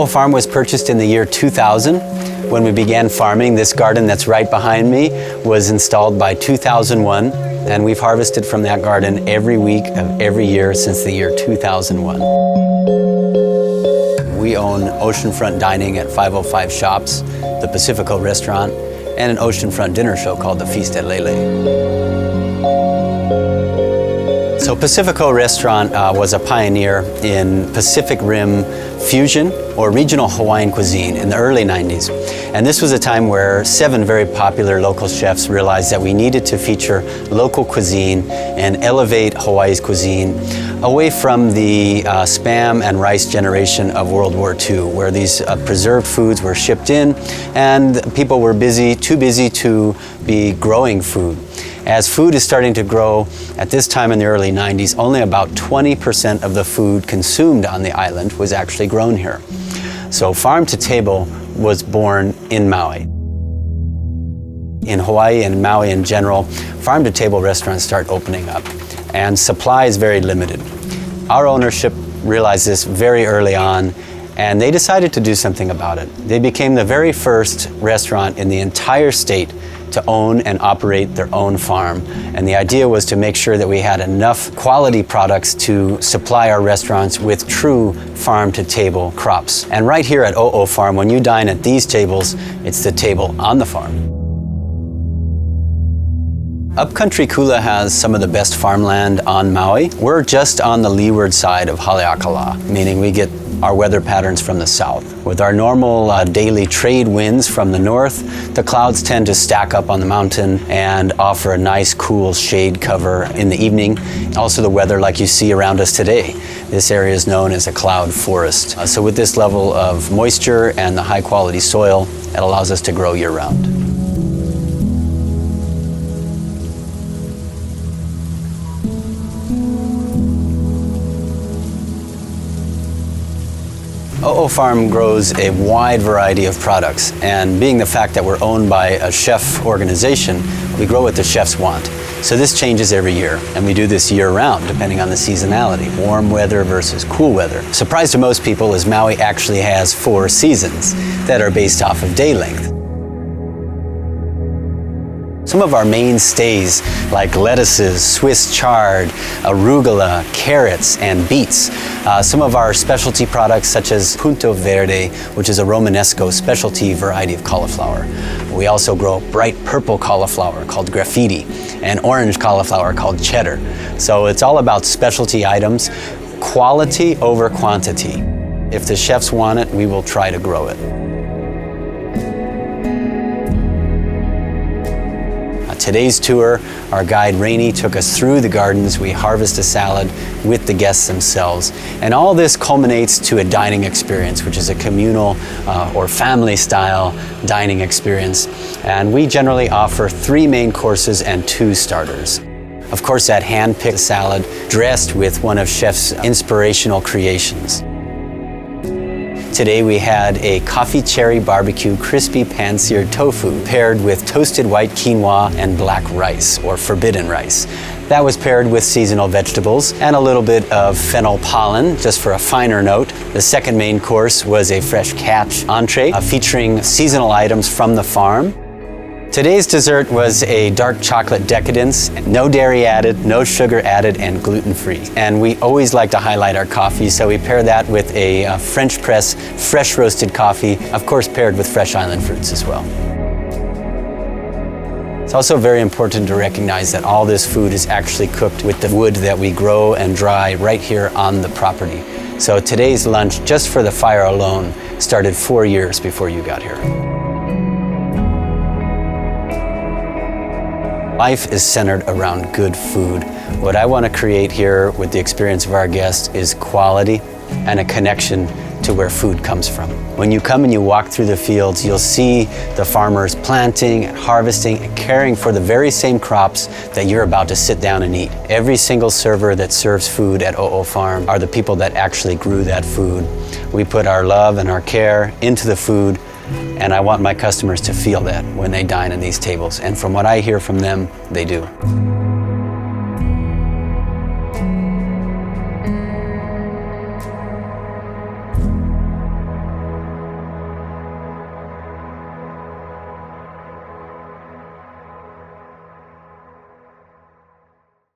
O'o Farm was purchased in the year 2000. When we began farming, this garden that's right behind me was installed by 2001, and we've harvested from that garden every week of every year since the year 2001. We own oceanfront dining at 505 Shops, the Pacifico restaurant, and an oceanfront dinner show called the Feast at Lele. So Pacifico Restaurant was a pioneer in Pacific Rim fusion or regional Hawaiian cuisine in the early 90s. And this was a time where 7 very popular local chefs realized that we needed to feature local cuisine and elevate Hawaii's cuisine away from the Spam and rice generation of World War II, where these preserved foods were shipped in and people were too busy to be growing food. As food is starting to grow, at this time in the early 90s, only about 20% of the food consumed on the island was actually grown here. So Farm to Table was born in Maui. In Hawaii and Maui in general, Farm to Table restaurants start opening up, and supply is very limited. Our ownership realized this very early on, and they decided to do something about it. They became the very first restaurant in the entire state to own and operate their own farm. And the idea was to make sure that we had enough quality products to supply our restaurants with true farm-to-table crops. And right here at O'o Farm, when you dine at these tables, it's the table on the farm. Upcountry Kula has some of the best farmland on Maui. We're just on the leeward side of Haleakala, meaning we get our weather patterns from the south. With our normal daily trade winds from the north, the clouds tend to stack up on the mountain and offer a nice cool shade cover in the evening. Also the weather like you see around us today. This area is known as a cloud forest. So with this level of moisture and the high quality soil, it allows us to grow year round. O'o Farm grows a wide variety of products, and being the fact that we're owned by a chef organization, we grow what the chefs want. So this changes every year, and we do this year-round, depending on the seasonality, warm weather versus cool weather. Surprise to most people is Maui actually has 4 seasons that are based off of day length. Some of our mainstays, like lettuces, Swiss chard, arugula, carrots, and beets. Some of our specialty products, such as Punto Verde, which is a Romanesco specialty variety of cauliflower. We also grow bright purple cauliflower called graffiti, and orange cauliflower called cheddar. So it's all about specialty items, quality over quantity. If the chefs want it, we will try to grow it. Today's tour, our guide Rainey took us through the gardens. We harvest a salad with the guests themselves. And all this culminates to a dining experience, which is a communal or family style dining experience. And we generally offer 3 main courses and 2 starters. Of course, that hand-picked salad dressed with one of Chef's inspirational creations. Today we had a coffee cherry barbecue crispy pan-seared tofu paired with toasted white quinoa and black rice, or forbidden rice. That was paired with seasonal vegetables and a little bit of fennel pollen, just for a finer note. The second main course was a fresh catch entree featuring seasonal items from the farm. Today's dessert was a dark chocolate decadence, no dairy added, no sugar added, and gluten-free. And we always like to highlight our coffee, so we pair that with a French press, fresh roasted coffee, of course paired with fresh island fruits as well. It's also very important to recognize that all this food is actually cooked with the wood that we grow and dry right here on the property. So today's lunch, just for the fire alone, started 4 years before you got here. Life is centered around good food. What I want to create here with the experience of our guests is quality and a connection to where food comes from. When you come and you walk through the fields, you'll see the farmers planting and harvesting and caring for the very same crops that you're about to sit down and eat. Every single server that serves food at O'o Farm are the people that actually grew that food. We put our love and our care into the food, and I want my customers to feel that when they dine at these tables. And from what I hear from them, they do.